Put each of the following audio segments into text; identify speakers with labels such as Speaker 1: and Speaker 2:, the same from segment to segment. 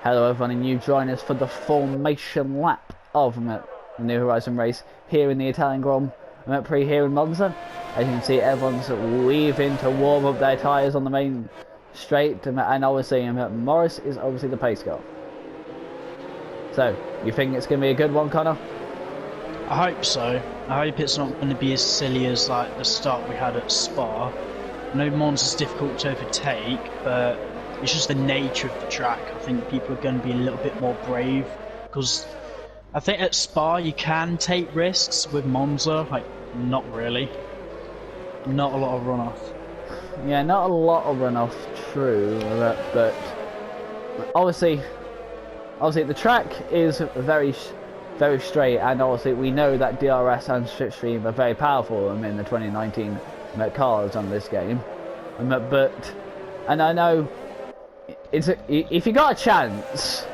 Speaker 1: Hello everyone, and you join us for the formation lap of the New Horizon race here in the Italian Grand Prix here in Monza. As you can see, everyone's weaving to warm up their tyres on the main straight, and obviously Morris is obviously the pace car. So, you think it's going to be a good one, Connor?
Speaker 2: I hope so. I hope it's not going to be as silly as like the start we had at Spa. I know Monza's difficult to overtake, but it's just the nature of the track. I think people are going to be a little bit more brave, because I think at Spa you can take risks. With Monza, like, not really. Not a lot of runoff.
Speaker 1: Yeah, not a lot of runoff, true, but obviously the track is very straight, and obviously we know that DRS and slipstream are very powerful in the 2019 cars on this game. And I know if you got a chance,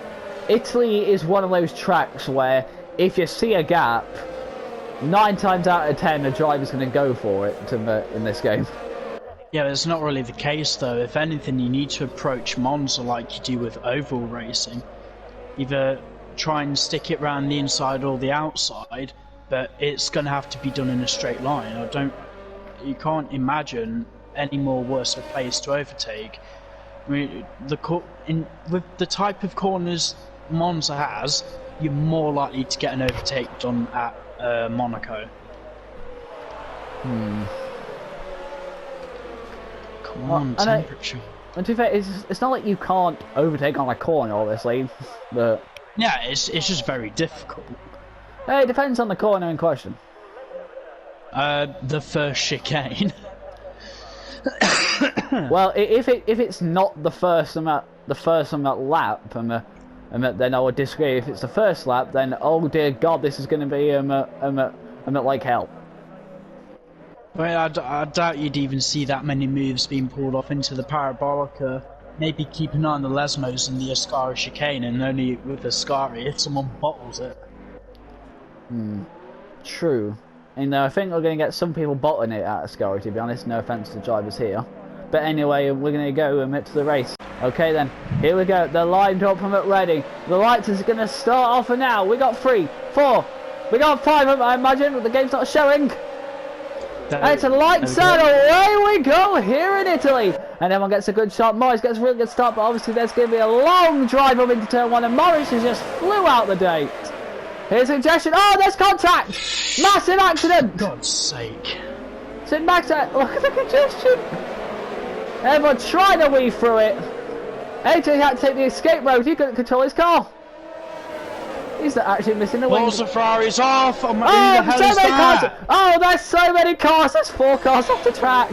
Speaker 1: Italy is one of those tracks where if you see a gap, 9 times out of 10 the driver's going to go for it in this game.
Speaker 2: Yeah, it's not really the case though. If anything, you need to approach Monza like you do with oval racing. Either try and stick it around the inside or the outside, but it's going to have to be done in a straight line. You can't imagine any more worse a place to overtake. I mean, with the type of corners Monza has, you're more likely to get an overtake done at Monaco. Come on, temperature.
Speaker 1: And to be fair, it's not like you can't overtake on a corner, obviously, but
Speaker 2: yeah, it's just very difficult.
Speaker 1: It depends on the corner in question.
Speaker 2: The first chicane.
Speaker 1: Well, if it's not the first on that lap, then I would disagree. If it's the first lap, then oh dear God, this is going to be like hell.
Speaker 2: Well, I doubt you'd even see that many moves being pulled off into the Parabolica. Maybe keep an eye on the Lesmos and the Ascari chicane, and only with Ascari if someone bottles it.
Speaker 1: True. And I think we're going to get some people botting it at Ascari, to be honest. No offence to drivers here. But anyway, we're going to go to the race. Okay then, here we go. They're lined up and ready. The lights is going to start off and now. We got 3, 4, we got 5, I imagine, but the game's not showing. It's a lights out, away we go here in Italy. And everyone gets a good shot. Morris gets a really good start, but obviously there's going to be a long drive up into turn 1, and Morris has just flew out the gate. Here's a congestion. Oh, there's contact! Massive accident!
Speaker 2: For God's sake.
Speaker 1: Sit Max, look at the congestion! Everyone trying to weave through it. AJ had to take the escape road. He couldn't control his car. He's not actually missing the wings.
Speaker 2: The Ferrari's off!
Speaker 1: Oh, so many cars! Oh, there's so many cars! There's 4 cars off the track!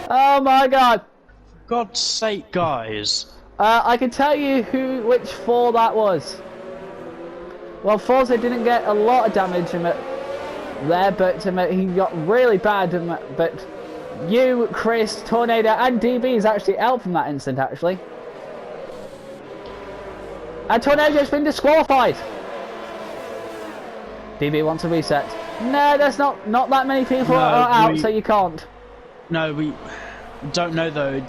Speaker 1: Oh my God!
Speaker 2: For God's sake, guys!
Speaker 1: I can tell you which 4 that was. Well, Forza didn't get a lot of damage there, but he got really bad. But you, Chris, Tornado, and DB is actually out from that incident, actually. And Tornado's been disqualified. DB wants a reset. No, there's not that many people are out, so you can't.
Speaker 2: No, we don't know though.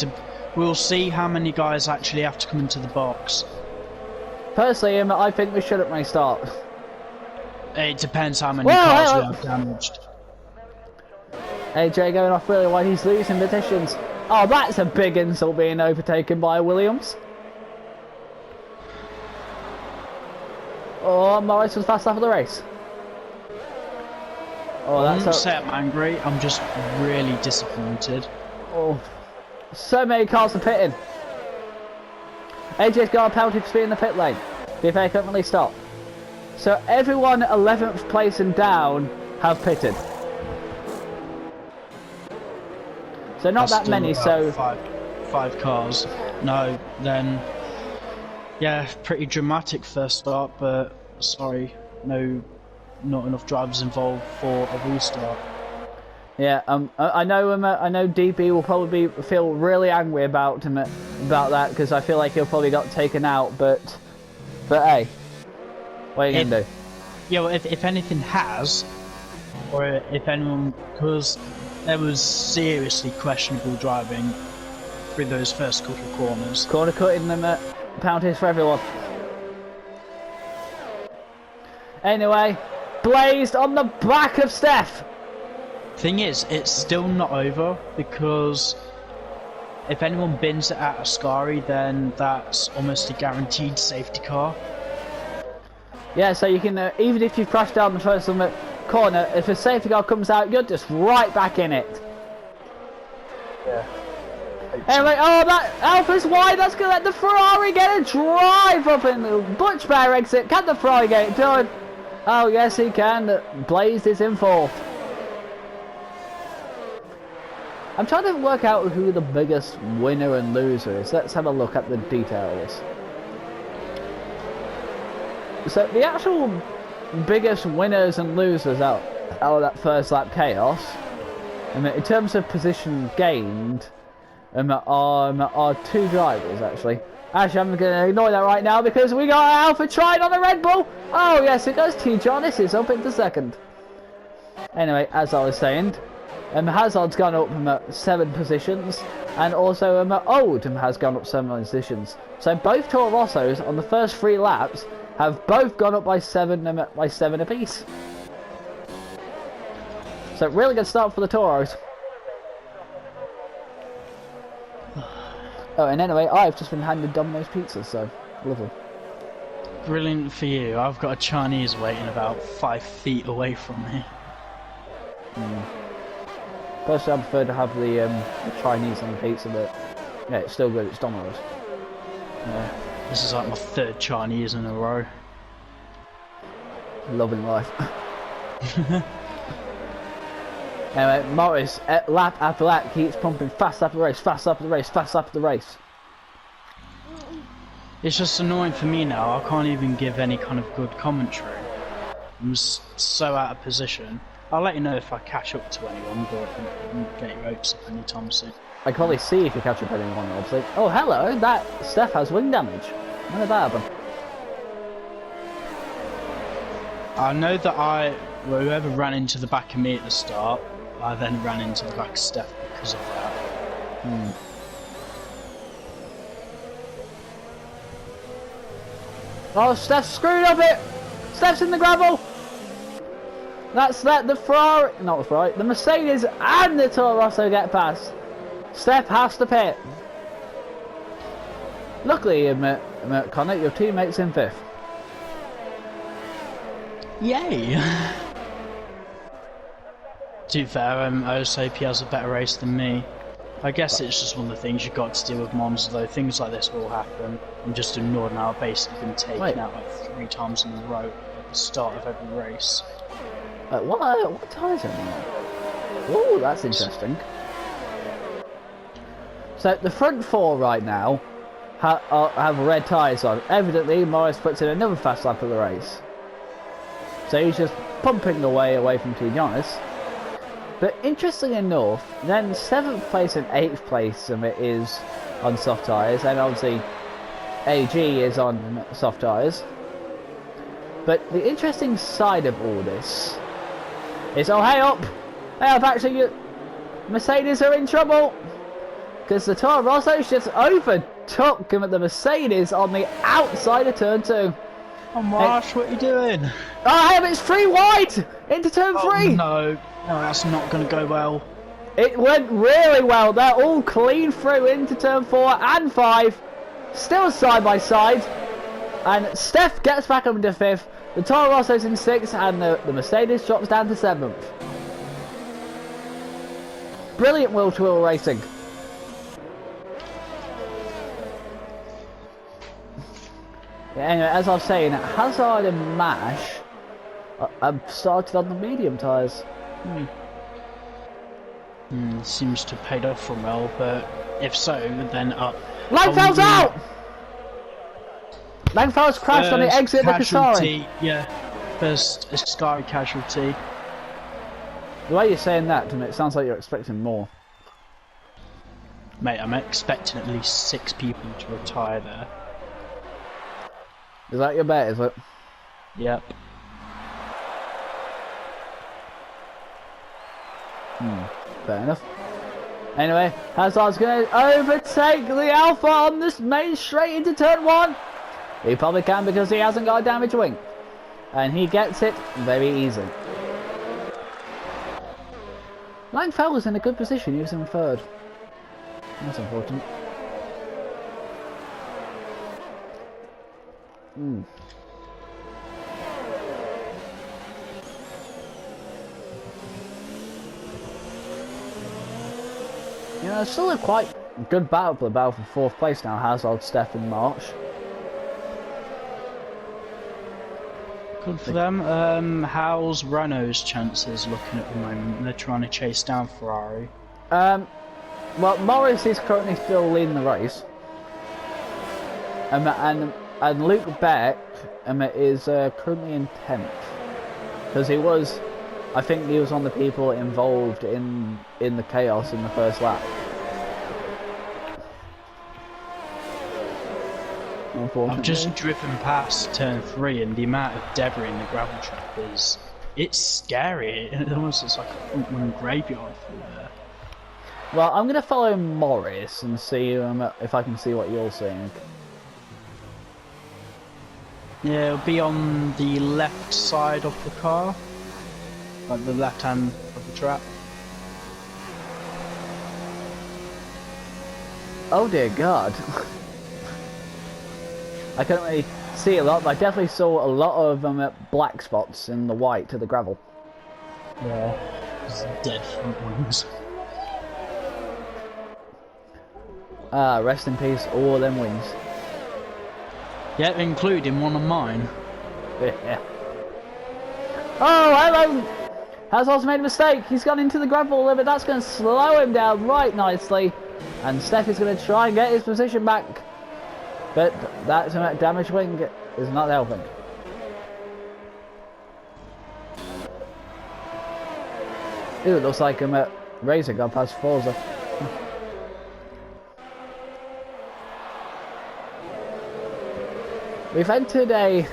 Speaker 2: We'll see how many guys actually have to come into the box.
Speaker 1: Personally, I think we shouldn't restart.
Speaker 2: It depends how many cars we have damaged.
Speaker 1: AJ going off really wide, he's losing positions. Oh, that's a big insult, being overtaken by Williams. Oh, Morris was fast after the race. Oh,
Speaker 2: I wouldn't say I'm angry, I'm just really disappointed.
Speaker 1: Oh, so many cars are pitting. AJ's got a penalty for speed in the pit lane. DFA couldn't really stop. So everyone 11th place and down have pitted. So not that many, so...
Speaker 2: Five cars. No, then... Yeah, pretty dramatic first start, but sorry, not enough drivers involved for a restart.
Speaker 1: Yeah, I know DB will probably feel really angry about that, because I feel like he'll probably got taken out. But hey, what are you gonna do?
Speaker 2: Yeah, well, if anything has, or if anyone, because there was seriously questionable driving through those first couple of corners.
Speaker 1: Corner cutting them penalties for everyone. Anyway, blazed on the back of Steph.
Speaker 2: Thing is, it's still not over because if anyone bins it at Ascari, then that's almost a guaranteed safety car.
Speaker 1: Yeah, so you can, even if you've crashed down the first corner, if a safety car comes out, you're just right back in it.
Speaker 3: Yeah.
Speaker 1: Anyway, oh, that Alpha's wide, that's going to let the Ferrari get a drive up in the Butch Bear exit. Can the Ferrari get it done? Oh, yes, he can. Blazed is in fourth. I'm trying to work out who the biggest winner and loser is. Let's have a look at the details. So the actual biggest winners and losers out of that first lap chaos, in terms of position gained, are two drivers actually. Actually, I'm going to ignore that right now because we got Alpha trying on the Red Bull. Oh yes, it does. T. Jonas is up into second. Anyway, as I was saying, Hazard's gone up 7 positions, and also Oldham has gone up 7 positions. So both Toro Rossos on the first 3 laps have both gone up by 7 apiece. So really good start for the Toros. Oh, and anyway, I've just been handed Domino's pizza, so lovely.
Speaker 2: Brilliant for you. I've got a Chinese waiting about 5 feet away from me.
Speaker 1: Personally, I prefer to have the Chinese on the pizza, but yeah, it's still good. It's Domino's. Yeah.
Speaker 2: This is like my 3rd Chinese in a row.
Speaker 1: Loving life. Anyway, Morris, lap after lap, keeps pumping fast after the race, fast after the race, fast after the race.
Speaker 2: It's just annoying for me now. I can't even give any kind of good commentary. I'm so out of position. I'll let you know if I catch up to anyone, but I won't get your hopes up anytime soon.
Speaker 1: I can probably see if you catch up anyone, obviously. Oh, hello, that Steph has wing damage. When did that happen?
Speaker 2: I know that whoever ran into the back of me at the start, I then ran into the back of Steph because of that.
Speaker 1: Oh, Steph screwed up it! Steph's in the gravel! That's the Ferrari, not the Ferrari, the Mercedes and the Toro Rosso get past. Steph has to pit. Luckily, Connor, your teammate's in 5th.
Speaker 2: Yay! To be fair, OSAP has a better race than me. I guess it's just one of the things you've got to deal with Monza, though. Things like this will happen. I'm just ignored now. I've basically been taken out like 3 times in a row at the start of every race.
Speaker 1: What tyres are there? Oh, that's interesting. So the front 4 right now have red tyres on. Evidently, Morris puts in another fast lap of the race. So he's just pumping away from T. Jonas. But interestingly enough, then 7th place and 8th place is on soft tyres, and obviously AG is on soft tyres. But the interesting side of all this is, oh hey up! Actually, Mercedes are in trouble! Because the Toro Rosso's just overtook the Mercedes on the outside of turn 2.
Speaker 2: Oh Marsh, what are you doing?
Speaker 1: Oh hey, but it's 3 wide! Into turn 3!
Speaker 2: No, that's not going to go well.
Speaker 1: It went really well. They're all clean through into turn 4 and 5. Still side by side. And Steph gets back up into 5th. The Toro Rosso's in 6th, and the Mercedes drops down to 7th. Brilliant wheel-to-wheel racing. Yeah, anyway, as I was saying, Hazard and Mash have started on the medium tyres.
Speaker 2: Seems to have paid off from well, but if so, then up.
Speaker 1: Langfell's out! Langfell's crashed on the exit of the Casari.
Speaker 2: Yeah, first Ascari casualty.
Speaker 1: The way you're saying that to me, it sounds like you're expecting more.
Speaker 2: Mate, I'm expecting at least 6 people to retire there.
Speaker 1: Is that your bet, is it?
Speaker 2: Yep.
Speaker 1: Fair enough. Anyway, Hazard's going to overtake the Alpha on this main straight into turn 1. He probably can because he hasn't got a damaged wing. And he gets it very easy. Langfell was in a good position, he was in 3rd. That's unfortunate. You know, it's still a quite good battle for the battle for 4th place now, Hazard, Steph and March.
Speaker 2: Good for them. How's Renault's chances looking at the moment? They're trying to chase down Ferrari.
Speaker 1: Well, Morris is currently still leading the race. And Luke Beck is currently in 10th. Because he was, I think he was one of the people involved in the chaos in the first lap.
Speaker 2: I've just driven past turn 3 and the amount of debris in the gravel trap it's scary. It almost looks like a front-run graveyard through there.
Speaker 1: Well, I'm going to follow Morris and see if I can see what you're seeing.
Speaker 2: Yeah, it'll be on the left side of the car. Like the left hand of the track.
Speaker 1: Oh dear God. I couldn't really see a lot, but I definitely saw a lot of black spots in the white to the gravel.
Speaker 2: Yeah, just dead front wings.
Speaker 1: Ah, rest in peace, all them wings.
Speaker 2: Yeah, including one of mine.
Speaker 1: Yeah. Oh, hello! Hazard's made a mistake. He's gone into the gravel limit. That's going to slow him down right nicely. And Steph is going to try and get his position back. But that damaged wing is not helping. Ooh, it looks like Razor got past Forza. We've entered a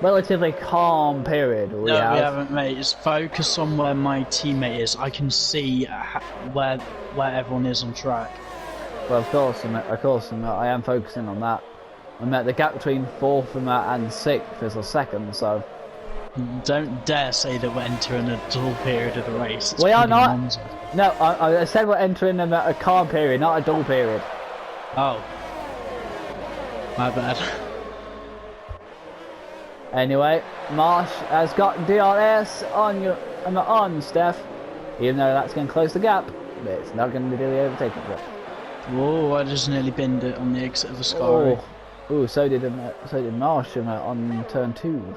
Speaker 1: relatively calm period.
Speaker 2: We haven't, mate. It's focus on where my teammate is. I can see where everyone is on track.
Speaker 1: Well, of course, I am focusing on that. The gap between 4th and 6th is a second, so...
Speaker 2: Don't dare say that we're entering a dull period of the race. It's
Speaker 1: we are not.
Speaker 2: Monza.
Speaker 1: No, I said we're entering a calm period, not a dull period.
Speaker 2: Oh. My bad.
Speaker 1: Anyway, Marsh has got DRS on Steph, even though that's going to close the gap, but it's not going to do the overtaking bit.
Speaker 2: Whoa, I just nearly binned it on the exit of the Sky.
Speaker 1: Oh, so did Marsh on turn 2.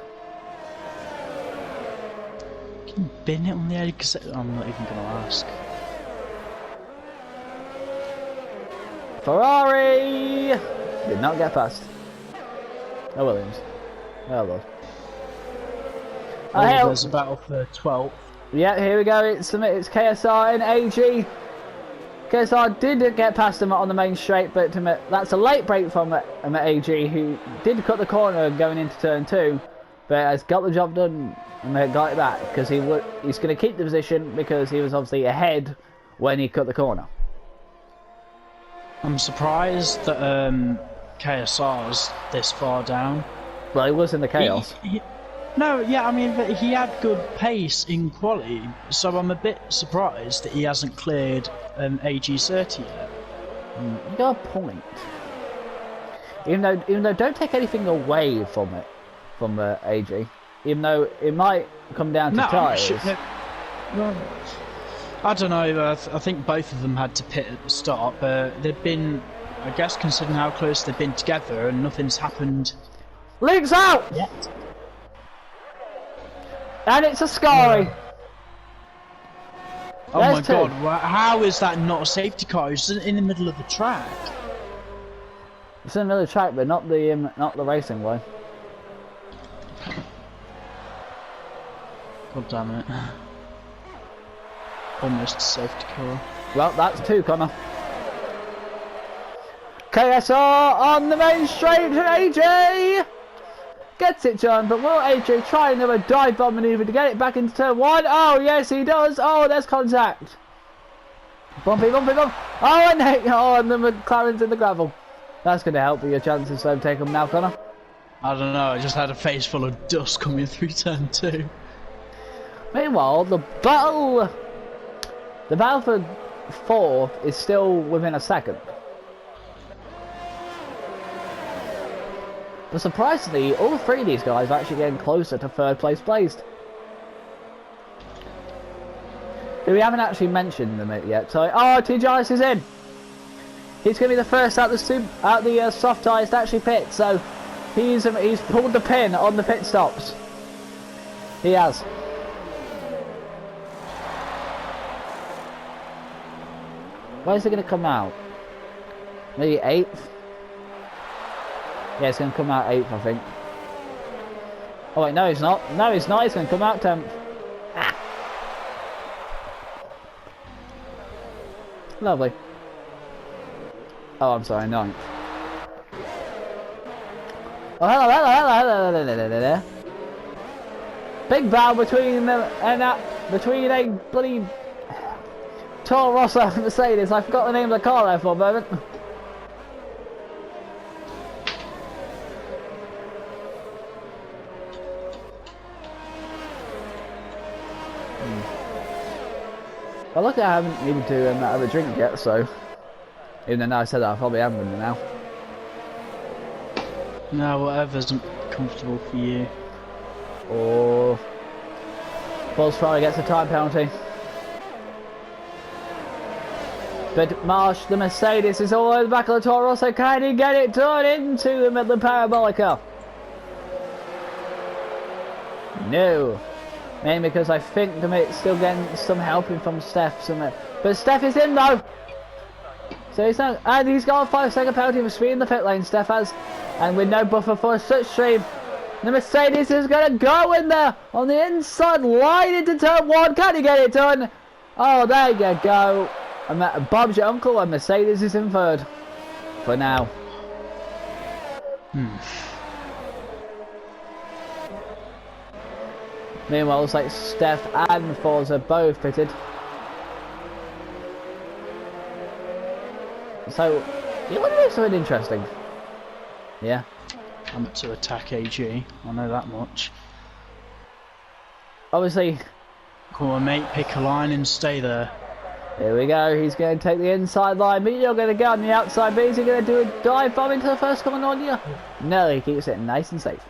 Speaker 2: Can you bin it on the exit? I'm not even going to ask.
Speaker 1: Ferrari did not get past. No Williams. Oh Lord.
Speaker 2: There's a battle for 12th.
Speaker 1: Yeah, here we go. It's KSR and AG. KSR did get past him on the main straight, but that's a late break from AG, who did cut the corner going into turn 2, but has got the job done and got it back because he's going to keep the position because he was obviously ahead when he cut the corner.
Speaker 2: I'm surprised that KSR's this far down.
Speaker 1: Well, he was in the chaos.
Speaker 2: No, yeah, I mean, but he had good pace in quality, so I'm a bit surprised that he hasn't cleared AG30 yet.
Speaker 1: You got a point. Even though, don't take anything away from AG. Even though it might come down to tyres.
Speaker 2: I don't know. I think both of them had to pit at the start, but they've been, I guess, considering how close they've been together, and nothing's happened.
Speaker 1: Legs out!
Speaker 2: Yet.
Speaker 1: And it's a Scary.
Speaker 2: Oh my God! How is that not a safety car? It's in the middle of the track.
Speaker 1: It's in the middle of the track, but not the racing way.
Speaker 2: God damn it! Almost a safety car.
Speaker 1: Well, that's 2, Connor. KSR on the main straight to AJ. Gets it done, but will AJ try another dive bomb maneuver to get it back into turn 1? Oh, yes, he does. Oh, there's contact. Bumpy, bumpy, bump. Oh, and the McLaren's in the gravel. That's going to help with your chances to take them now, Connor.
Speaker 2: I don't know, I just had a face full of dust coming through turn 2.
Speaker 1: Meanwhile, the battle for 4th is still within a second. But surprisingly, all 3 of these guys are actually getting closer to 3rd place placed. We haven't actually mentioned them yet. So, oh, T. Giles is in. He's going to be the first out the soft tyres to actually pit. So, he's pulled the pin on the pit stops. He has. Where's he going to come out? Maybe 8th? Yeah, it's going to come out 8th, I think. Oh wait, no, he's not. No, he's not. He's going to come out 10th. Ah. Lovely. Oh, I'm sorry, 9th. Oh, hello. Big battle between them and between a bloody Toro Rosso and Mercedes. I forgot the name of the car there for a moment. Well, look, I haven't even to have a drink yet, so even though I said that, I probably am going to now.
Speaker 2: No, whatever's comfortable for you.
Speaker 1: Or Paul's probably gets a time penalty. But Marsh, the Mercedes, is all over the back of the Toro Rosso. Can he get it done into the Midland Parabolica? No. Mainly because I think it's still getting some helping from Steph. But Steph is in though. So he's not, and he's got a 5-second penalty for speed in the pit lane. Steph has, and with no buffer for such stream. The Mercedes is going to go in there on the inside line into turn 1. Can he get it done? Oh, there you go. And Bob's your uncle, and Mercedes is in 3rd for now. Meanwhile, it looks like Steph and Forza both pitted. So, you want to do something interesting? Yeah.
Speaker 2: I'm to attack AG, I know that much.
Speaker 1: Obviously.
Speaker 2: Come on, mate, pick a line and stay there.
Speaker 1: Here we go, he's going to take the inside line, but you're going to go on the outside, but is he going to do a dive bomb into the first coming on you? No, he keeps it nice and safe.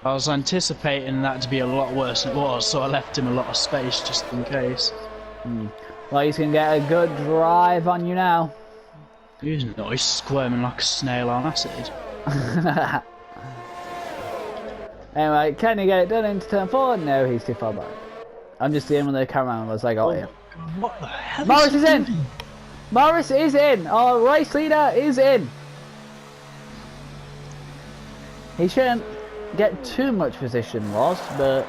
Speaker 2: I was anticipating that to be a lot worse than it was, so I left him a lot of space just in case.
Speaker 1: Well, he's going to get a good drive on you now.
Speaker 2: He's nice, squirming like a snail on acid.
Speaker 1: Anyway, can he get it done into turn 4? No, he's too far back. I'm just dealing with the cameraman as I got here.
Speaker 2: What the hell?
Speaker 1: Morris is in! Morris is in! Our race leader is in! He shouldn't get too much position loss, but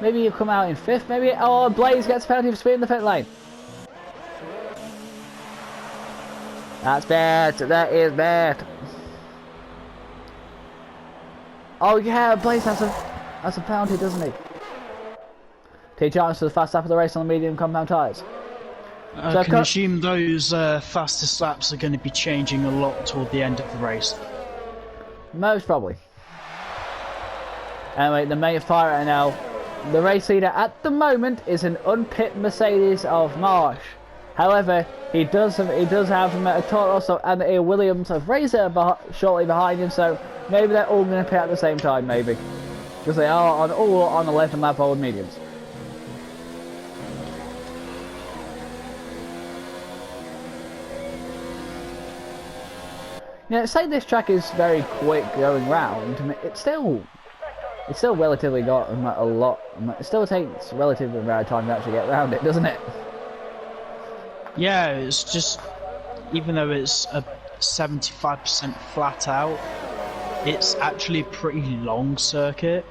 Speaker 1: maybe he'll come out in 5th, maybe. Oh, Blaze gets a penalty for speed in the pit lane. That's bad. That is bad. Oh yeah, Blaze has a penalty, doesn't he? T chance for the fast lap of the race on the medium compound tyres.
Speaker 2: I can assume those fastest laps are going to be changing a lot toward the end of the race.
Speaker 1: Most probably. Anyway, the main fire right now. The race leader at the moment is an unpit Mercedes of Marsh. However, he does have a Toro Rosso and a Williams of Razor shortly behind him, so maybe they're all going to pit at the same time, maybe. Because they are all on 11 lap old mediums. Yeah, say this track is very quick going round, it's still relatively got a lot. It still takes relatively amount of time to actually get around it, doesn't it?
Speaker 2: Yeah, it's just, even though it's a 75% flat out, it's actually a pretty long circuit.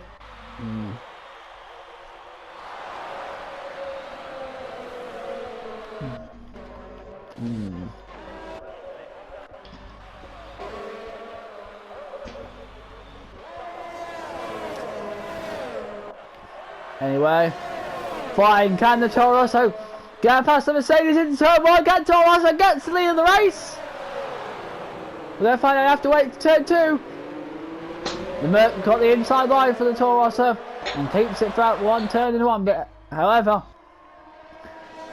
Speaker 1: Anyway, flying, can the Toro Rosso Get past the Mercedes into turn 1, get Toro Rosso, gets the lead of the race. We're going to find out after wait to turn 2. The Merc got the inside line for the Toro Rosso and keeps it throughout one turn in one, but however,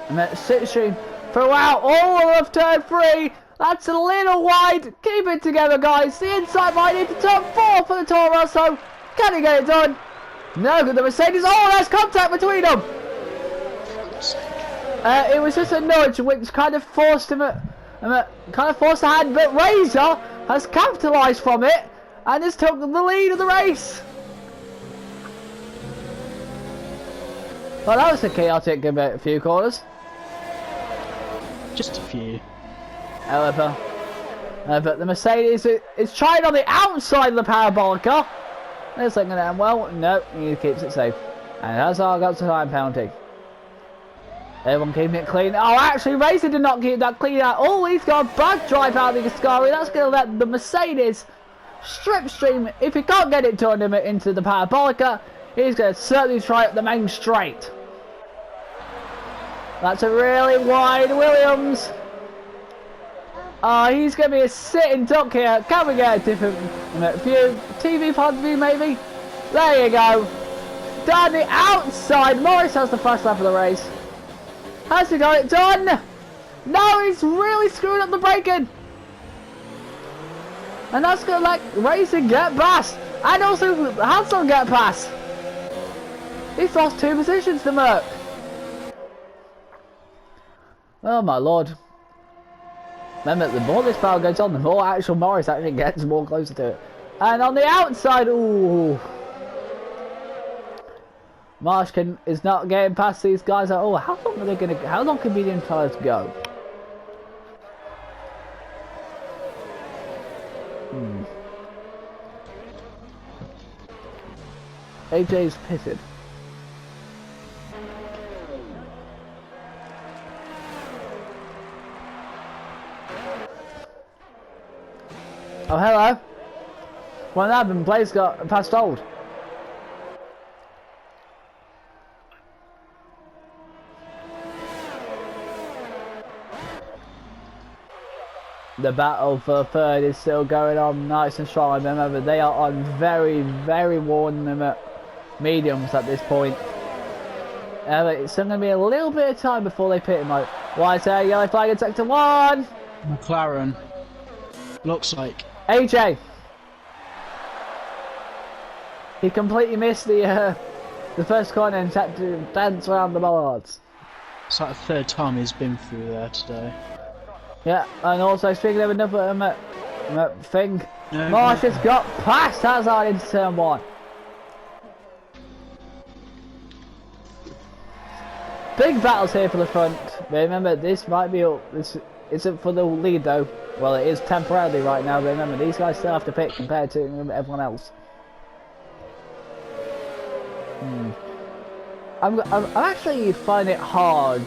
Speaker 1: the Merc slipstream throughout all of turn 3. That's a little wide. Keep it together, guys. The inside line into turn 4 for the Toro Rosso. Can he get it done? No, the Mercedes. Oh, there's contact between them. It was just a nudge, which kind of forced him, kind of forced the hand. But Razor has capitalised from it and has took the lead of the race. Well, that was a chaotic few corners.
Speaker 2: Just a few.
Speaker 1: However, but the Mercedes is trying on the outside of the parabolica. It's not going to end well. No, he keeps it safe. And Hazard got the time penalty. Everyone keeping it clean. Oh, actually, Racer did not keep that clean at all. He's got a bad drive out of the Ascari. That's going to let the Mercedes strip stream. If he can't get it turned him into the parabolica, he's going to certainly try up the main straight. That's a really wide Williams. He's going to be a sitting duck here. Can we get a different view? TV point of view, maybe? There you go. Down the outside. Morris has the first lap of the race. Has he got it done? No, he's really screwing up the braking. And that's going to let Racing get past. And also Hanson get past. He's lost 2 positions to Merc. Oh my lord. Remember, the more this battle goes on, the more actual Morris actually gets more closer to it. And on the outside, ooh. Marsh is not getting past these guys at all. How long are they gonna? How long can medium tyres go? AJ's pitted. Oh, hello. What happened? Blaze got past old. The battle for third is still going on nice and strong. Remember, they are on very, very worn mediums at this point. It's still going to be a little bit of time before they pit him out. White air, yellow flag in sector 1.
Speaker 2: McLaren. Looks like.
Speaker 1: AJ. He completely missed the first corner and had to dance around the bollards.
Speaker 2: It's like the 3rd time he's been through there today.
Speaker 1: Yeah, and also speaking of another thing, Marsh has got past Hazard into turn 1. Big battles here for the front. But remember, this might be this isn't for the lead though. Well, it is temporarily right now. But remember, these guys still have to pick compared to everyone else. I'm actually finding it hard.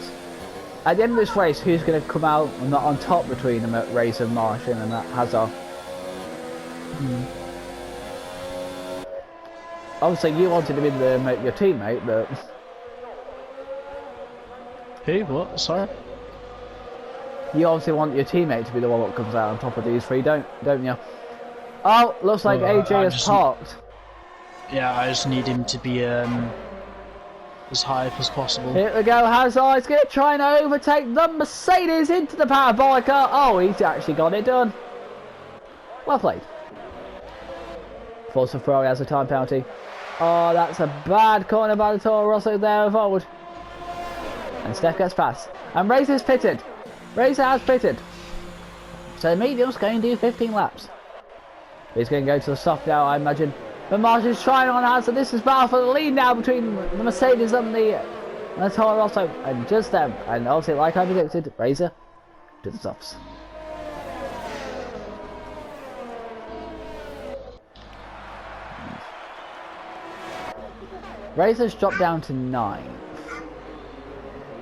Speaker 1: At the end of this race, who's going to come out and not on top between them at Race and Marsh and that Hazard? Obviously, you wanted to be your teammate, but
Speaker 2: who? What? Sorry.
Speaker 1: You obviously want your teammate to be the one that comes out on top of these 3, don't you? Oh, looks like AJ has parked.
Speaker 2: Yeah, I just need him to be as high up as possible.
Speaker 1: Here we go, Hazard's going to try and overtake the Mercedes into the parabolica. Oh, he's actually got it done. Well played. Forza Ferrari has a time penalty. Oh, that's a bad corner by the Toro Rosso there forward. And Steph gets past. And Razor's pitted. Razor has pitted. So the medium's going to do 15 laps. He's going to go to the soft now, I imagine. But Marsh is trying on Hazard. This is battle for the lead now between the Mercedes and the Toro Rosso. And just them. And obviously, like I predicted, Razor to the softs. Razor's dropped down to 9th.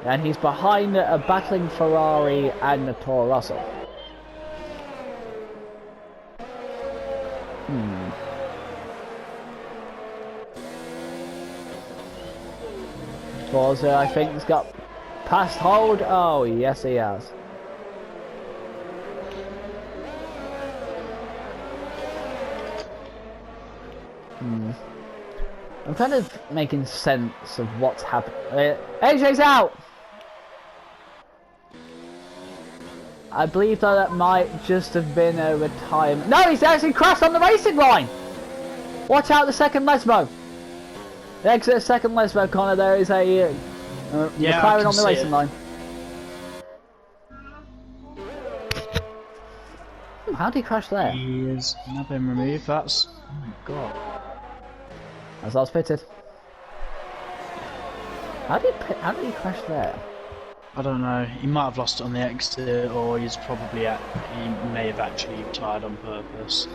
Speaker 1: And he's behind a battling Ferrari and the Toro Rosso. Forza, I think, has got Past hold? Oh, yes he has. I'm kind of making sense of what's happening. AJ's out! I believe that might just have been a retirement. No, he's actually crashed on the racing line! Watch out the second Lesbo. The exit second Lesbo corner, there is a McLaren on the racing line. How did he crash there?
Speaker 2: He has now been removed. That's... oh my god.
Speaker 1: As I was pitted. How did he crash there?
Speaker 2: I don't know. He might have lost it on the exit, or he's probably he may have actually retired on purpose.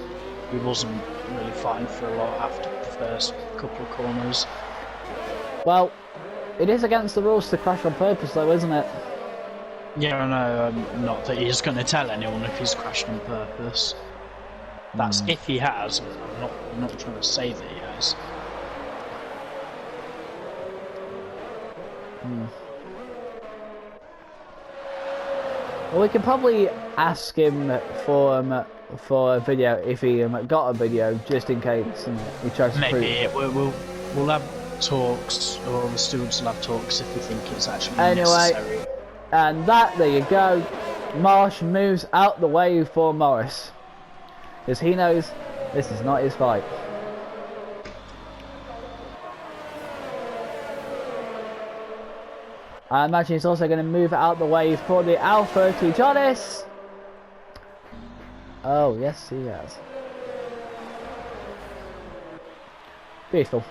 Speaker 2: He wasn't really fighting for a lot after the first couple of corners.
Speaker 1: Well, it is against the rules to crash on purpose, though, isn't it?
Speaker 2: Yeah, I know. Not that he's going to tell anyone if he's crashed on purpose. That's if he has. I'm not trying to say that he has.
Speaker 1: Well, we can probably ask him for a video if he got a video, just in case he tries to
Speaker 2: maybe we'll have talks, or the students will have talks if we think it's actually necessary.
Speaker 1: And there you go. Marsh moves out the way for Morris, because he knows this is not his fight. I imagine he's also going to move out the way for the Alpha to Jonas. Oh, yes, he has. Beautiful.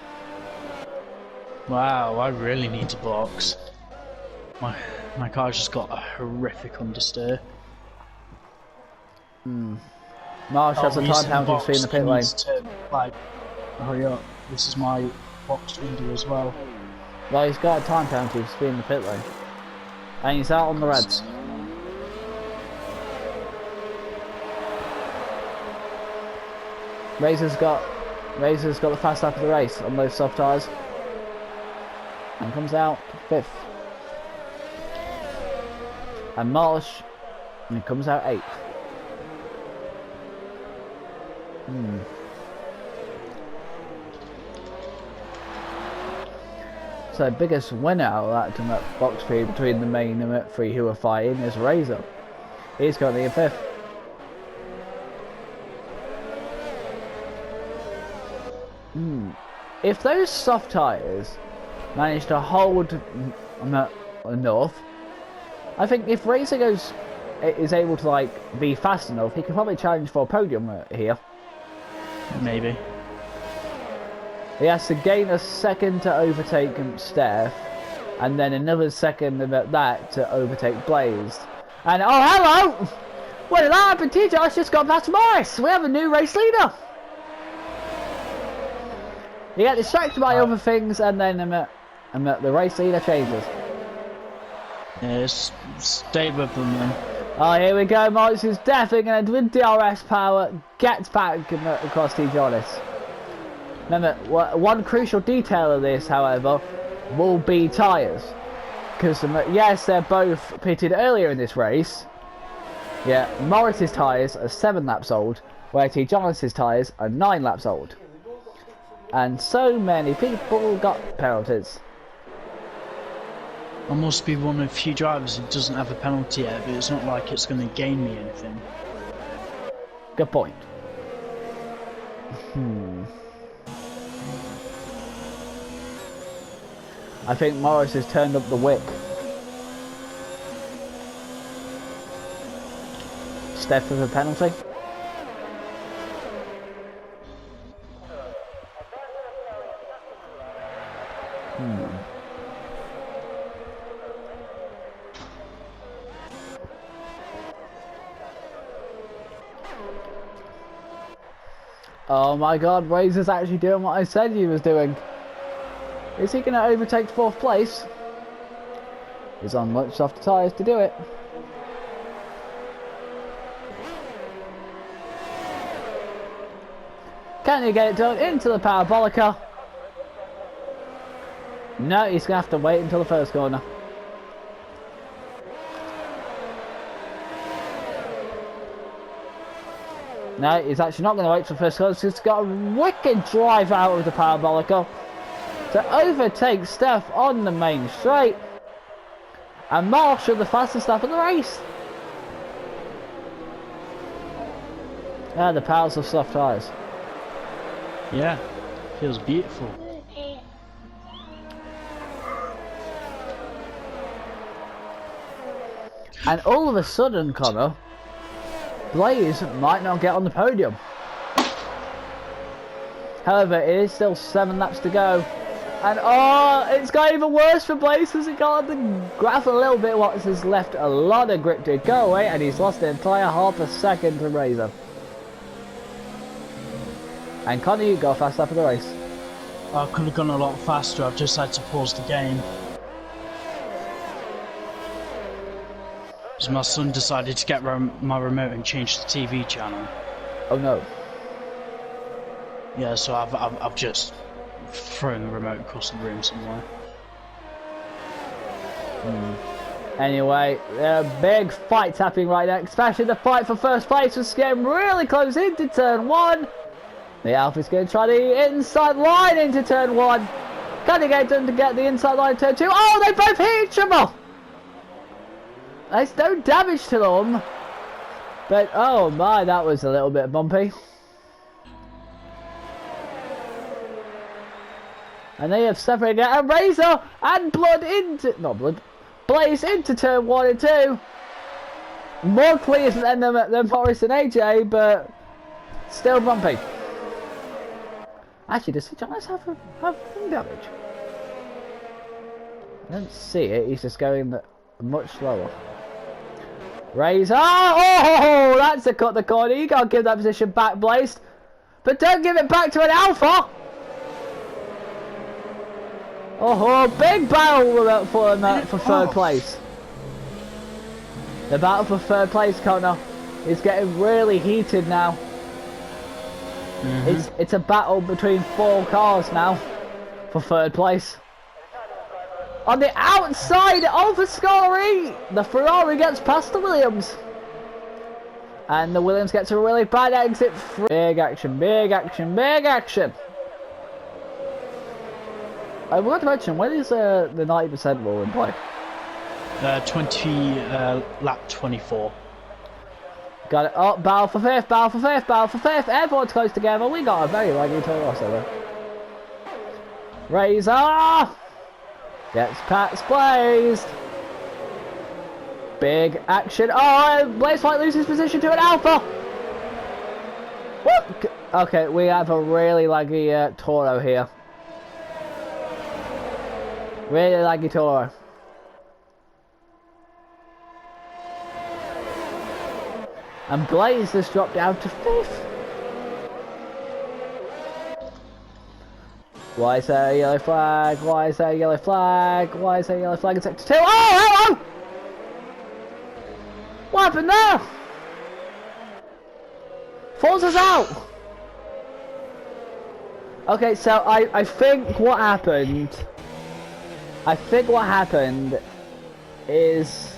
Speaker 2: Wow, I really need to box. My car just got a horrific understeer.
Speaker 1: Marsh has a time penalty between the pit lane.
Speaker 2: Like, hurry up. This is my box window as well.
Speaker 1: Well, he's got a time penalty for being in the pit lane. And he's out on the reds. Razor's got the fast lap of the race on those soft tyres. And comes out 5th. And Marsh comes out 8th. So biggest winner out of that box speed between the main three who are fighting is Razor. He's currently in 5th. If those soft tyres manage to hold enough, I think if Razor is able to like be fast enough, he can probably challenge for a podium here.
Speaker 2: Maybe.
Speaker 1: He has to gain a second to overtake Steph, and then another second about that to overtake Blaze. And oh, hello! What did that happen? TJ's just got past Morris. We have a new race leader. You get distracted by other things, and then the race leader changes.
Speaker 2: Yes, stay with them then.
Speaker 1: Oh, here we go. Morris is definitely going to, with DRS power, get back across TJ's. Remember, one crucial detail of this, however, will be tyres. Because, yes, they're both pitted earlier in this race. Yeah, Morris's tyres are 7 laps old, where T. Jonas's tyres are 9 laps old. And so many people got penalties.
Speaker 2: I must be one of the few drivers who doesn't have a penalty yet, but it's not like it's going to gain me anything.
Speaker 1: Good point. I think Morris has turned up the wick. Steph with a penalty. Oh my god, Razor's actually doing what I said he was doing. Is he going to overtake 4th place? He's on much softer tyres to do it. Can he get it done into the parabolica? No, he's going to have to wait until the first corner. No, he's actually not going to wait for first close. He's got a wicked drive out of the parabolical to overtake Steph on the main straight. And Marshall the fastest lap of the race. Ah, the powers of soft tyres.
Speaker 2: Yeah, feels beautiful.
Speaker 1: And all of a sudden, Connor, Blaze might not get on the podium. However, it is still 7 laps to go. And oh, it's got even worse for Blaze because he got the graph a little bit. What has left a lot of grip to go away, and he's lost the entire half a second to Razor. And Connor, you go fast lap of the race.
Speaker 2: I could have gone a lot faster. I've just had to pause the game. Because my son decided to get my remote and change the TV channel.
Speaker 1: Oh no.
Speaker 2: Yeah, so I've just thrown the remote across the room somewhere.
Speaker 1: Anyway, big fights happening right now, especially the fight for first place was getting really close into turn 1. The Alpha's going to try the inside line into turn 1. Can he get them to get the inside line turn 2? Oh, they both hit each other! There's no damage to them. But, oh my, that was a little bit bumpy. And they have separated a Razor and Blood into... Not Blood. Blaze into turn 1 and 2. More clear than Morris and AJ, but still bumpy. Actually, does Jonas have thing damage? I don't see it. He's just going much slower. Razor! Oh, that's a cut the corner. You can't give that position back, Blaze. But don't give it back to an Alpha! Oh, big battle for third place. The battle for third place, Connor, is getting really heated now. It's a battle between 4 cars now for third place. On the outside of the Ferrari, the Ferrari gets past the Williams. And the Williams gets a really bad exit. Big action, big action, big action. I forgot to mention, when is the 90% rule in play?
Speaker 2: Lap 24.
Speaker 1: Got it. Oh, battle for 5th, battle for 5th, battle for 5th. Everyone's close together. We got a very laggy crossover. Razor gets Pat's Blaze. Big action. Oh, Blaze might lose his position to an Alpha. What? Okay, we have a really laggy Toro here. Really laggy Toro. And Blaze has dropped down to 5th. Why is there a yellow flag? Why is there a yellow flag? Why is there a yellow flag in sector 2? Oh, hello! What happened there? Forza's out! Okay, so I think what happened... I think what happened is...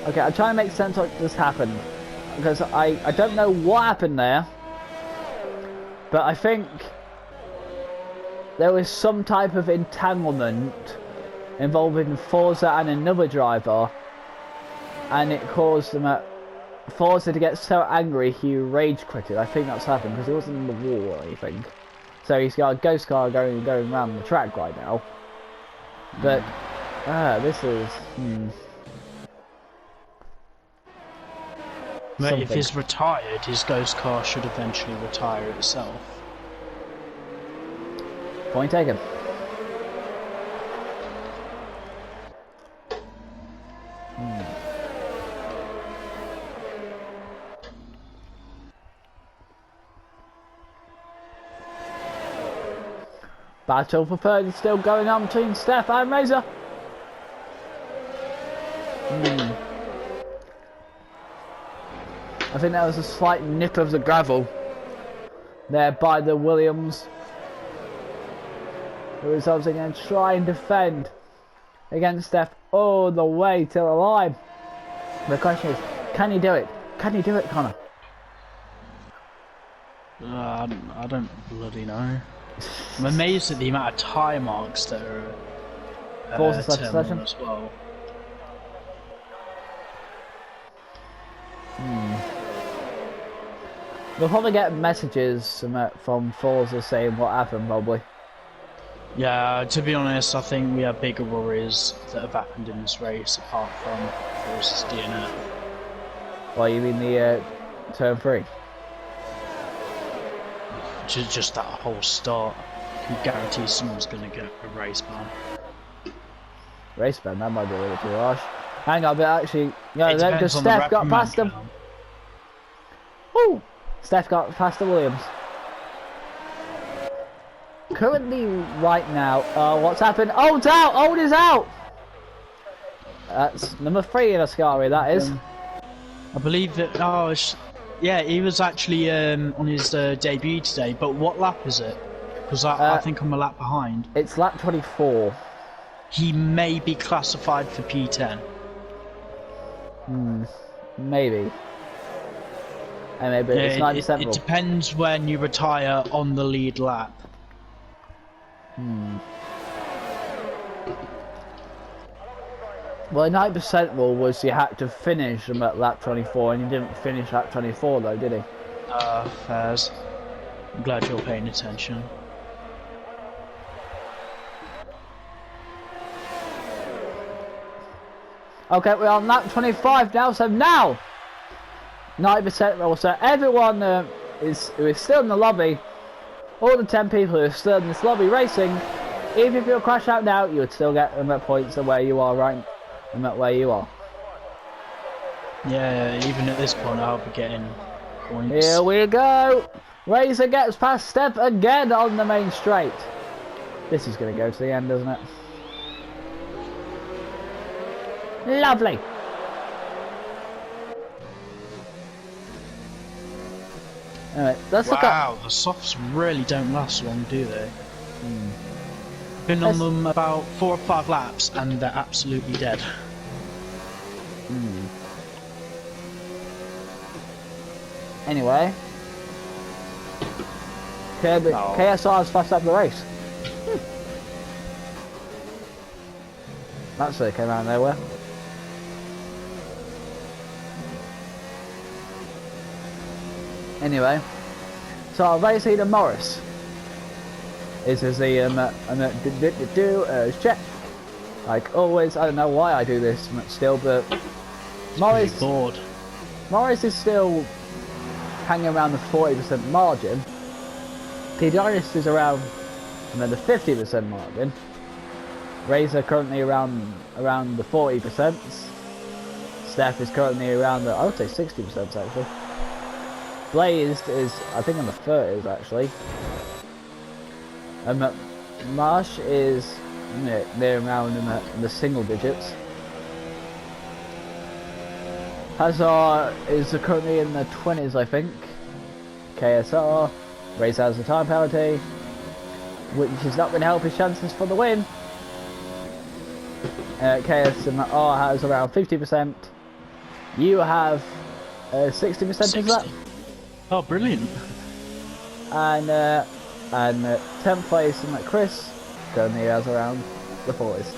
Speaker 1: Okay, I'm trying to make sense of what just happened. Because I don't know what happened there. But I think there was some type of entanglement involving Forza and another driver. And it caused them Forza to get so angry he rage quitted. I think that's happened because he wasn't in the wall or anything. So he's got a ghost car going around the track right now. But this is
Speaker 2: Mate, if he's retired, his ghost car should eventually retire itself.
Speaker 1: Point taken. Battle for third is still going on between Steph and Razor. I think there was a slight nip of the gravel there by the Williams. Who is obviously going to try and defend against Steph all the way to the line. The question is, can he do it? Can you do it, Connor?
Speaker 2: I don't bloody know. I'm amazed at the amount of tire marks that are
Speaker 1: Forza
Speaker 2: terminal as well.
Speaker 1: We'll probably get messages from Forza saying what happened, probably.
Speaker 2: Yeah, to be honest, I think we have bigger worries that have happened in this race apart from Forza's DNF.
Speaker 1: Well, you mean the turn 3?
Speaker 2: Just that whole start. I can guarantee someone's going to get a race ban.
Speaker 1: Race ban, that might be a little too harsh. Hang on, but actually,
Speaker 2: It depends
Speaker 1: because
Speaker 2: on the
Speaker 1: Steph got
Speaker 2: reprimand
Speaker 1: past him.
Speaker 2: count.
Speaker 1: Woo! Steph got past the Williams. Currently, right now, what's happened? Old's out! Old is out! That's number 3 in Ascari, that is.
Speaker 2: I believe that. Yeah, he was actually on his debut today. But what lap is it? Because I think I'm a lap behind.
Speaker 1: It's lap 24.
Speaker 2: He may be classified for P10.
Speaker 1: Maybe. And maybe
Speaker 2: Yeah,
Speaker 1: it's 90%
Speaker 2: it
Speaker 1: rule.
Speaker 2: depends when you retire on the lead lap.
Speaker 1: Well, the 90% rule was you had to finish them at lap 24, and you didn't finish lap 24 though, did he?
Speaker 2: Fairs. I'm glad you're paying attention.
Speaker 1: Okay, we're on lap 25 now, so now 90% rule. So everyone who is still in the lobby, all the 10 people who are still in this lobby racing, even if you crash out now, you would still get them at points of where you are, right? And at where you are.
Speaker 2: Yeah, even at this point, I'll be getting points.
Speaker 1: Here we go. Razor gets past Steph again on the main straight. This is going to go to the end, isn't it? Lovely. Alright, let's look at...
Speaker 2: Wow, the softs really don't last long, do they? Been on them about 4 or 5 laps and they're absolutely dead.
Speaker 1: Anyway. KSR's fast up the race. That came out of nowhere. Anyway. So race leader Morris. This is the check. Like always, I don't know why I do this still, but Morris is still hanging around the 40% margin. T-Dynast is around the 50% margin. Razor currently around the 40%. Steph is currently around the, I would say 60% actually. Blazed is, I think, in the 30s actually. Marsh is near around in the single digits. Hazard is currently in the 20s, I think. KSR, Race has a time penalty, which is not going to help his chances for the win. KSR has around 50%. You have 60% of that.
Speaker 2: Oh, brilliant!
Speaker 1: And 10th place in Chris currently has around the 40s.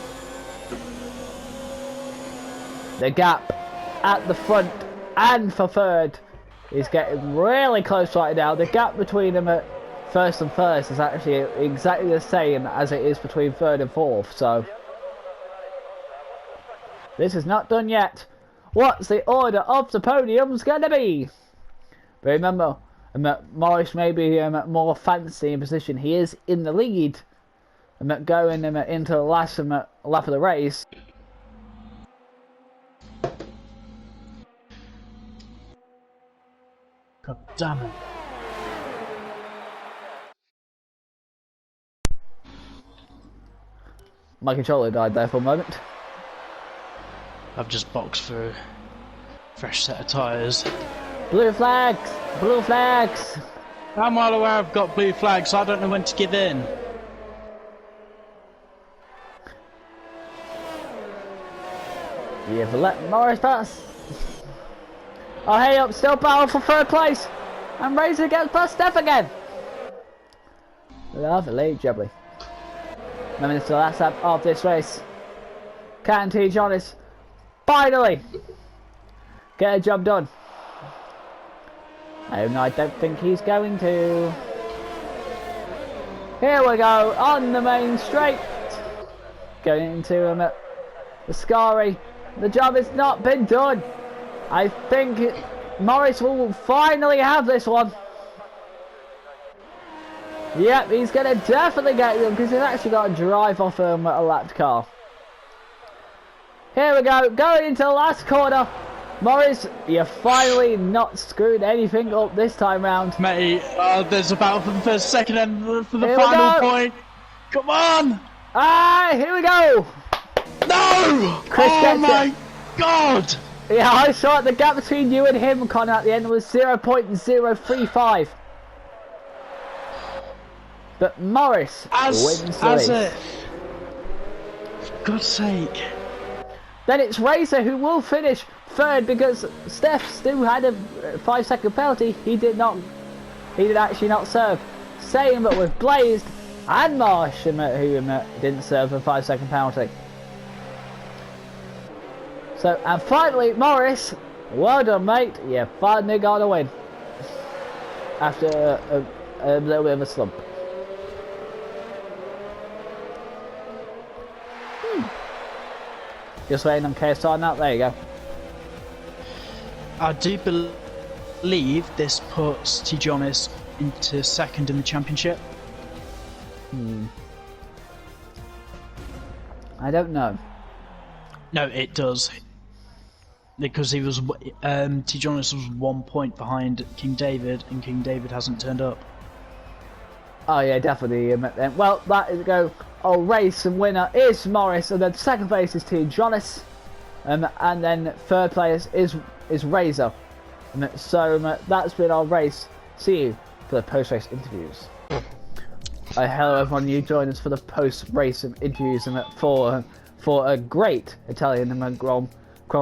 Speaker 1: The gap at the front and for third is getting really close right now. The gap between them at first and first is actually exactly the same as it is between third and fourth, so this is not done yet. What's the order of the podiums going to be? But remember, Morris may be more fancy in position. He is in the lead going into the last lap of the race.
Speaker 2: God damn it.
Speaker 1: My controller died there for a moment.
Speaker 2: I've just boxed for a fresh set of tyres.
Speaker 1: Blue flags! Blue flags!
Speaker 2: I'm well aware I've got blue flags, so I don't know when to give in.
Speaker 1: You've let Morris pass. Oh, hey up, still battle for third place. And Razor gets past Steph again. Lovely jubbly. Remember, it's the last lap of this race. Can T. Jonas finally get a job done? I don't think he's going to. Here we go on the main straight. Going into the Scary. The job has not been done. I think Morris will finally have this one. Yep, he's going to definitely get them because he's actually got to drive off a lapped car. Here we go, going into the last corner. Morris, you finally not screwed anything up this time round.
Speaker 2: Mate, there's a battle for the first, second, and for the final point. Come on!
Speaker 1: Ah, here we go!
Speaker 2: No!
Speaker 1: Chris
Speaker 2: oh my god!
Speaker 1: Yeah, I saw it. The gap between you and him, Connor, at the end was 0.035. But Morris wins the race.
Speaker 2: For God's sake.
Speaker 1: Then it's Razor who will finish third because Steph still had a 5-second penalty. He did actually not serve. Same but with Blazed and Marsh who didn't serve a 5-second penalty. So, and finally, Morris, well done, mate. You finally got a win after a little bit of a slump. Just waiting on KSR now. There you go.
Speaker 2: I do believe this puts T. Jonas into second in the championship.
Speaker 1: I don't know.
Speaker 2: No, it does. Because he was T. Jonas was 1 point behind King David, and King David hasn't turned up.
Speaker 1: Oh yeah, definitely. Well, that is go. Oh, race and winner is Morris, and then second place is T. Jonas, and then third place is Razor. So that's been our race. See you for the post-race interviews. Hello everyone, you join us for the post-race interviews for a great Italian Grand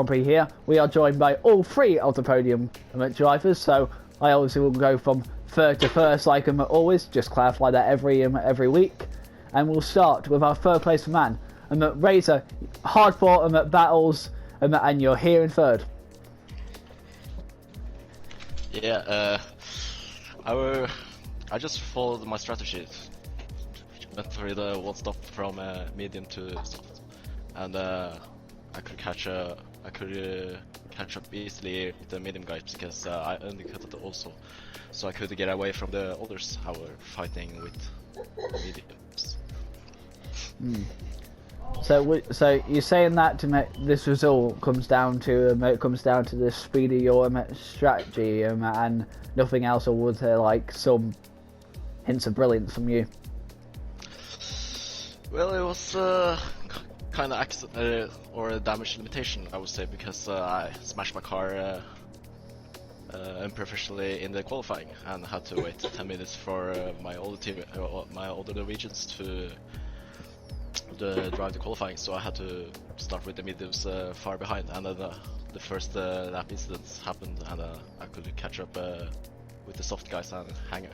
Speaker 1: Prix here. We are joined by all three of the podium drivers, so I obviously will go from third to first like always, just clarify that every week. And we'll start with our third place man, Razor, hard fought battles, and you're here in third.
Speaker 4: Yeah, I just followed my strategy. Went for the one stop from medium to soft, and I could catch up easily with the medium guys because I undercut also, so I could get away from the others who were fighting with mediums.
Speaker 1: So you're saying that this result comes down to the speed of your strategy and nothing else, or was there like some hints of brilliance from you?
Speaker 4: Well, it was kind of accident or a damage limitation, I would say, because I smashed my car unprofessionally in the qualifying and had to wait 10 minutes for my older Norwegians to drive the qualifying, so I had to start with the mediums far behind, and then the first lap incidents happened, and I could catch up with the soft guys and hang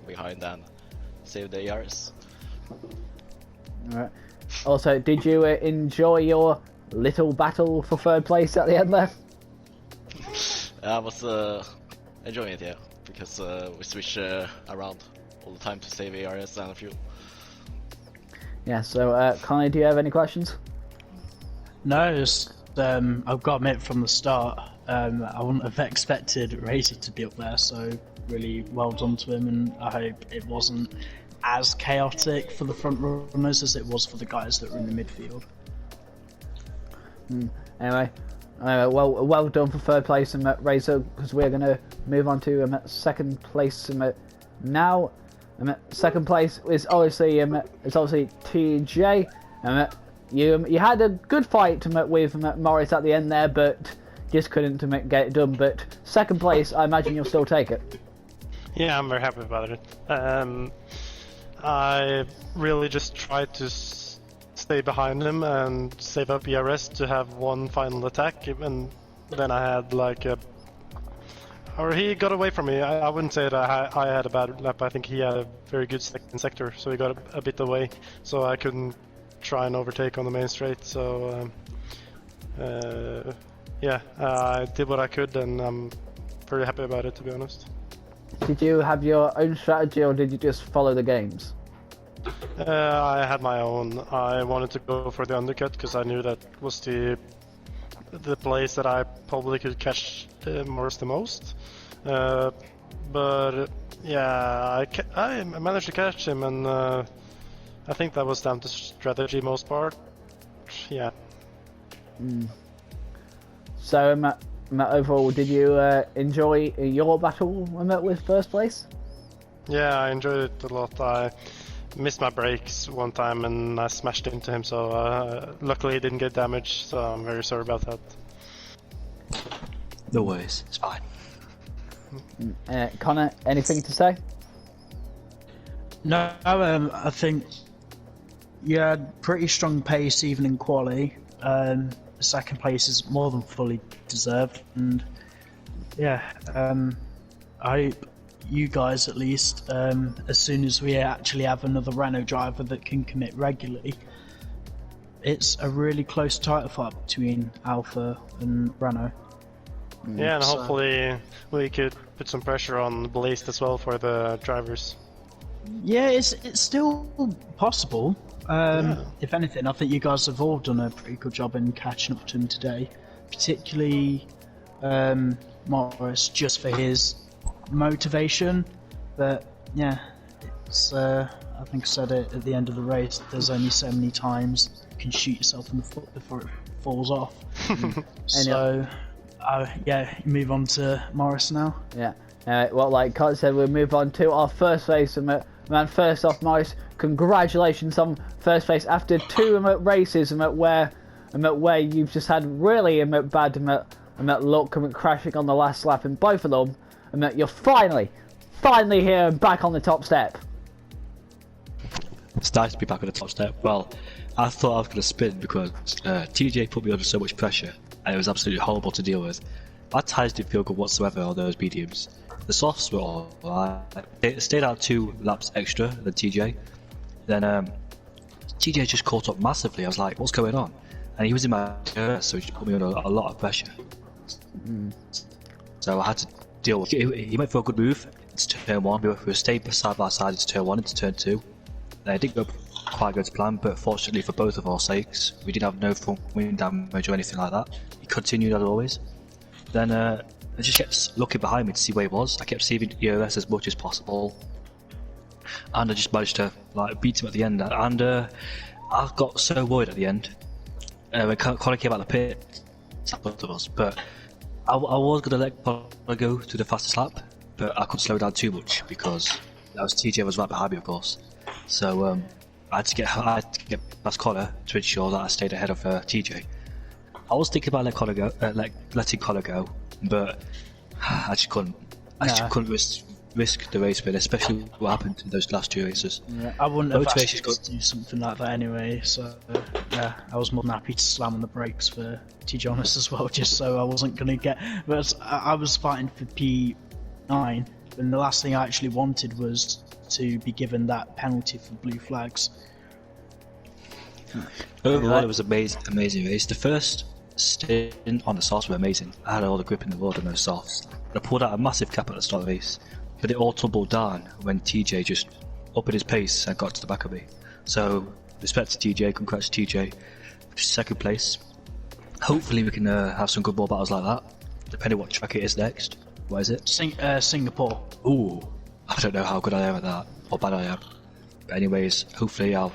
Speaker 4: behind and save the ERS.
Speaker 1: Alright. Also, did you enjoy your little battle for third place at the end there?
Speaker 4: I was enjoying it, yeah, because we switch around all the time to save ERS and fuel. Yeah,
Speaker 1: so Connie, do you have any questions?
Speaker 2: No, just, I've got to admit from the start, I wouldn't have expected Razor to be up there, so really well done to him, and I hope it wasn't as chaotic for the front runners as it was for the guys that were in the midfield.
Speaker 1: Anyway, well done for third place and Razor, because we're going to move on to second place now. Second place is obviously TJ. You had a good fight with Morris at the end there, but just couldn't get it done. But second place, I imagine you'll still take it.
Speaker 3: Yeah, I'm very happy about it. I really just tried to stay behind him and save up ERS to have one final attack, and then I had like a... Or he got away from me. I wouldn't say that I had a bad lap. I think he had a very good second sector, so he got a bit away. So I couldn't try and overtake on the main straight. So yeah, I did what I could, and I'm very happy about it, to be honest.
Speaker 1: Did you have your own strategy, or did you just follow the games?
Speaker 3: I had my own. I wanted to go for the undercut because I knew that was the place that I probably could catch Morris the most. But yeah, I managed to catch him, and I think that was down to strategy most part. Yeah.
Speaker 1: So, overall, did you enjoy your battle with first place?
Speaker 3: Yeah, I enjoyed it a lot. I missed my brakes one time and I smashed into him, so luckily he didn't get damaged, so I'm very sorry about that.
Speaker 5: No worries, it's fine.
Speaker 1: Connor, anything to say?
Speaker 2: No, I think you had pretty strong pace even in quali. Second place is more than fully deserved, and yeah, I hope you guys at least, as soon as we actually have another Renault driver that can commit regularly, it's a really close title fight between Alpha and Renault.
Speaker 3: Yeah, and hopefully we could put some pressure on Blazed as well for the drivers.
Speaker 2: Yeah, it's still possible. If anything, I think you guys have all done a pretty good job in catching up to him today, particularly Morris, just for his motivation. But yeah, it's I think I said it at the end of the race, there's only so many times you can shoot yourself in the foot before it falls off. So yeah, move on to Morris now.
Speaker 1: Yeah. Well, like Connor said, we'll move on to our first race. Man, first off, Morris, congratulations on first place after two races where you've just had really bad luck crashing on the last lap in both of them, and you're finally here and back on the top step.
Speaker 5: It's nice to be back on the top step. Well, I thought I was going to spin because TJ put me under so much pressure and it was absolutely horrible to deal with. My tyres didn't feel good whatsoever on those mediums. The softs were alright. It stayed out 2 laps extra than TJ. Then TJ just caught up massively. I was like, what's going on? And he was in my ear, so he put me under a lot of pressure. So I had to deal with it. He went for a good move into turn 1. We were staying side by side into turn 1, into turn 2. It didn't go quite good to plan, but fortunately for both of our sakes, we didn't have no front wing damage or anything like that. He continued as always. Then I just kept looking behind me to see where he was. I kept saving EOS as much as possible, and I just managed to beat him at the end. And I got so worried at the end when Connor came out of the pit, both of us. But I was going to let Connor go to the fastest lap, but I couldn't slow down too much because TJ was right behind me, of course. So I had to get past Connor to ensure that I stayed ahead of TJ. I was thinking about letting Connor go, but I just couldn't. I just couldn't risk the race win, especially what happened in those last 2 races.
Speaker 2: Yeah, I wouldn't have asked you to do something like that anyway. So yeah, I was more than happy to slam on the brakes for T-Jonas as well, just so I wasn't going to get. But I was fighting for P9, and the last thing I actually wanted was to be given that penalty for blue flags.
Speaker 5: Overall, it was an amazing race. The first stint on the softs were amazing. I had all the grip in the world on those softs. I pulled out a massive cap at the start of the race, but it all tumbled down when TJ just upped his pace and got to the back of me. So, respect to TJ, congrats to TJ. Second place. Hopefully we can have some good more battles like that, depending what track it is next. What is it?
Speaker 2: Singapore.
Speaker 5: Ooh, I don't know how good I am at that, or bad I am. But anyways, hopefully I'll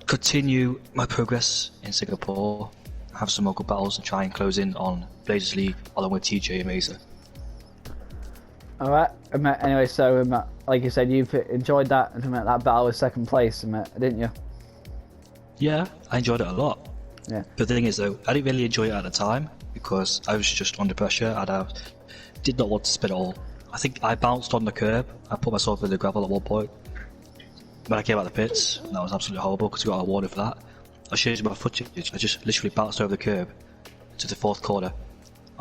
Speaker 5: continue my progress in Singapore, have some more good battles, and try and close in on Blazers League along with TJ and Mazer.
Speaker 1: Alright, anyway, so like you said, you've enjoyed that battle with second place, didn't you?
Speaker 5: Yeah, I enjoyed it a lot.
Speaker 1: Yeah.
Speaker 5: But the thing is though, I didn't really enjoy it at the time because I was just under pressure and I did not want to spin at all. I think I bounced on the curb, I put myself in the gravel at one point. When I came out of the pits, that was absolutely horrible because we got a warning for that. I showed you my footage, I just literally bounced over the curb to the 4th corner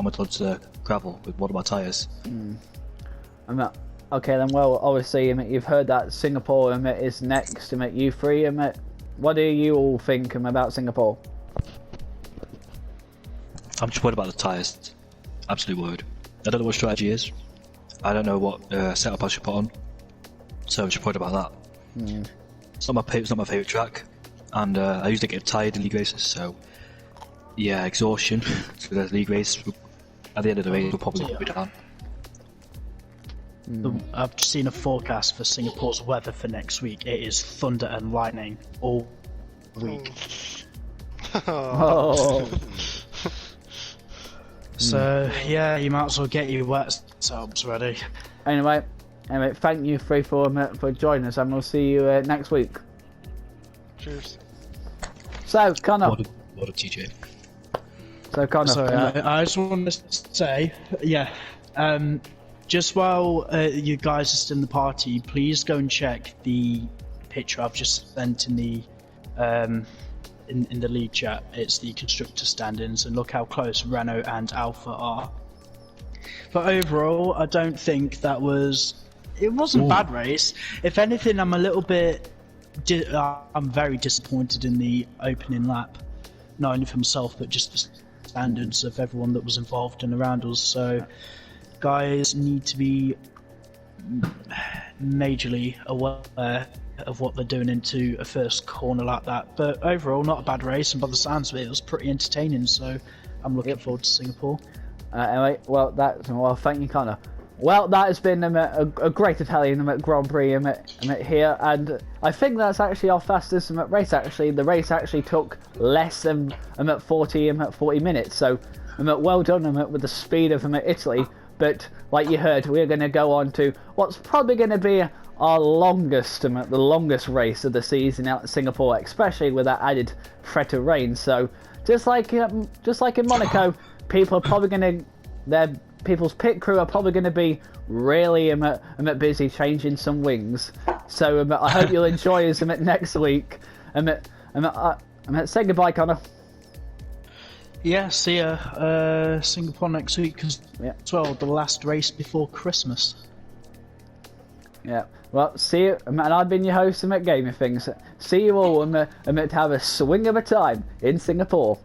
Speaker 5: I went onto gravel with one of my tyres.
Speaker 1: Okay then, well, obviously you've heard that Singapore is next. You three, what do you all think about Singapore?
Speaker 5: I'm just worried about the tyres. Absolutely worried. I don't know what strategy is. I don't know what setup I should put on. So I'm just worried about that. It's not my favourite track, and I usually get tired in league races, so yeah, exhaustion for the league race. At the end of the race, we'll probably be down.
Speaker 2: I've seen a forecast for Singapore's weather for next week. It is thunder and lightning all week.
Speaker 1: Oh.
Speaker 2: So yeah, you might as well get your wet subs ready.
Speaker 1: Anyway, thank you three for joining us, and we'll see you next week.
Speaker 3: Cheers.
Speaker 1: So, Connor.
Speaker 5: What a TJ.
Speaker 1: So, Connor.
Speaker 2: Sorry, I just want to say, yeah, just while you guys are still in the party, please go and check the picture I've just sent in the in the league chat. It's the constructor stand-ins, and look how close Renault and Alpha are. But overall, I don't think that was. It wasn't a bad race. If anything, I'm a little bit. I'm very disappointed in the opening lap, not only for myself but just the standards of everyone that was involved and around us. So, guys need to be majorly aware of what they're doing into a first corner like that. But overall, not a bad race, and by the sounds of it, it was pretty entertaining. So, I'm looking forward to Singapore.
Speaker 1: Anyway, well, thank you, Connor. Well, that has been a great Italian Grand Prix here, and I think that's actually our fastest race. Actually, the race actually took less than 40 minutes. So, well done with the speed of Italy. But like you heard, we're going to go on to what's probably going to be our longest, the longest race of the season out in Singapore, especially with that added threat of rain. So, just like in Monaco, people are probably going to people's pit crew are probably going to be really busy changing some wings. So I hope you'll enjoy us next week. Say goodbye, Connor.
Speaker 2: Yeah, see ya. Singapore next week as well, the last race before Christmas.
Speaker 1: Yeah, well, see you. And I've been your host, Gaming Things. See you all and have a swing of a time in Singapore.